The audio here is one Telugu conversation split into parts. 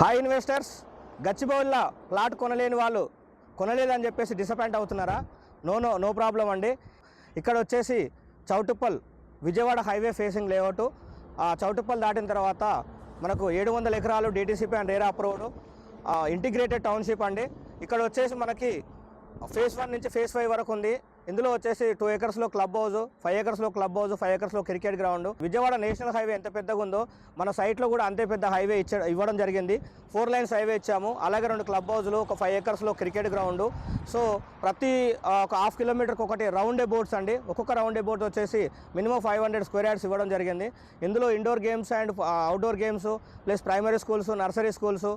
హాయ్ ఇన్వెస్టర్స్, గచ్చిబౌలిలో ప్లాట్ కొనలేని వాళ్ళు కొనలేదని చెప్పేసి డిసప్పాయింట్ అవుతున్నారా? నో ప్రాబ్లం అండి. ఇక్కడ వచ్చేసి Choutuppal Vijayawada highway facing layout. ఆ చౌటుప్పల్ దాటిన తర్వాత మనకు 700 ఎకరాలు DTCP and RERA approved integrated township అండి. ఇక్కడ వచ్చేసి మనకి ఫేజ్ 1 నుంచి ఫేజ్ 5 వరకు ఉంది. ఇందులో వచ్చేసి 2 ఎకర్స్లో క్లబ్ హౌస్, 5 ఎకర్స్లో క్లబ్ హౌస్, 5 ఎకర్స్లో cricket ground. Vijayawada national highway ఎంత పెద్దగా ఉందో మన సైట్లో కూడా అంతే పెద్ద హైవే ఇవ్వడం జరిగింది. 4 లైన్స్ హైవే ఇచ్చాము. అలాగే 2 క్లబ్ హౌస్లు, ఒక 5 ఎకర్స్లో క్రికెట్ గ్రౌండ్. సో ప్రతి ఒక ½ కిలోమీటర్కి ఒకటి రౌండ్ బోర్డ్స్ అండి. ఒక్కొక్క రౌండ్ బోర్డ్ వచ్చేసి మినిమం 500 స్క్వేర్ యార్డ్స్ ఇవ్వడం జరిగింది. ఇందులో indoor games and outdoor games plus primary schools, nursery schools,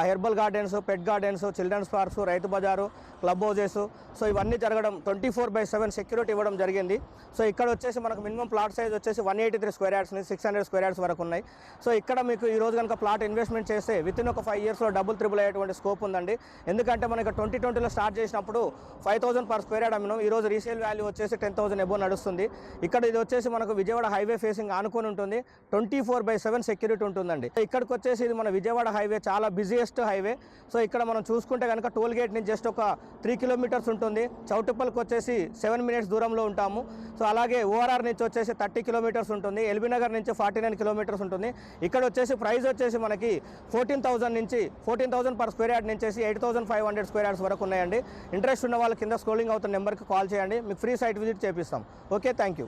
herbal gardens, pet gardens, children's parks, రైతు బజారు, క్లబ్ హౌజెస్. సో ఇవన్నీ జరగడం 24/7 సెక్యూరిటీ ఇవ్వడం జరిగింది. సో ఇక్కడ వచ్చేసి మనకు మినిమం ప్లాట్ సైజ్ వచ్చేసి 183 స్క్వేర్ యార్డ్స్ నుంచి 600 స్క్వేర్ యార్డ్స్ వరకు ఉన్నాయి. సో ఇక్కడ మీకు ఈరోజు కనుక ప్లాట్ ఇన్వెస్ట్మెంట్ చేస్తే వితిన్ ఒక 5 ఇయర్స్లో డబుల్ త్రిబుల్ అయ్యేటువంటి స్కోప్ ఉందండి. ఎందుకంటే మనకి 2020లో స్టార్ట్ చేసినప్పుడు 5,000 పర్ స్క్వేర్ యార్డ్ అమ్మినాం. ఈరోజు రీసేల్ వాల్యూ వచ్చేసి 10,000 ఎబో నడుస్తుంది. ఇక్కడ ఇది వచ్చేసి మనకు విజయవాడ హైవే ఫేసింగ్ ఆనుకొని ఉంటుంది. 24/7 సెక్యూరిటీ ఉంటుందండి. ఇక్కడికి వచ్చేసి ఇది మన విజయవాడ హైవే చాలా బిజియెస్ట్ హైవే. సో ఇక్కడ మనం చూసుకుంటే కనుక టోల్ గేట్ నుంచి జస్ట్ ఒక 3 కిలోమీటర్స్ ఉంటుంది. చౌటుప్పల్కి వచ్చేసి 7 మినిట్స్ దూరంలో ఉంటాము. సో అలాగే ORR నుంచి వచ్చేసి 30 కిలోమీటర్స్ ఉంటుంది. ఎల్బీ నగర్ నుంచి 49 కిలోమీటర్స్ ఉంటుంది. ఇక్కడ వచ్చేసి ప్రైస్ వచ్చేసి మనకి 14,000 పర్ స్క్వేర్ యార్డ్ నుంచి 8,500 స్క్వేర్ యార్డ్స్ వరకు ఉన్నాయండి. ఇంట్రెస్ట్ ఉన్న వాళ్ళు కింద స్క్రోలింగ్ అవుతున్న నెంబర్కి కాల్ చేయండి. మీకు ఫ్రీ సైట్ విజిట్ చేపిస్తాం. Okay, thank you.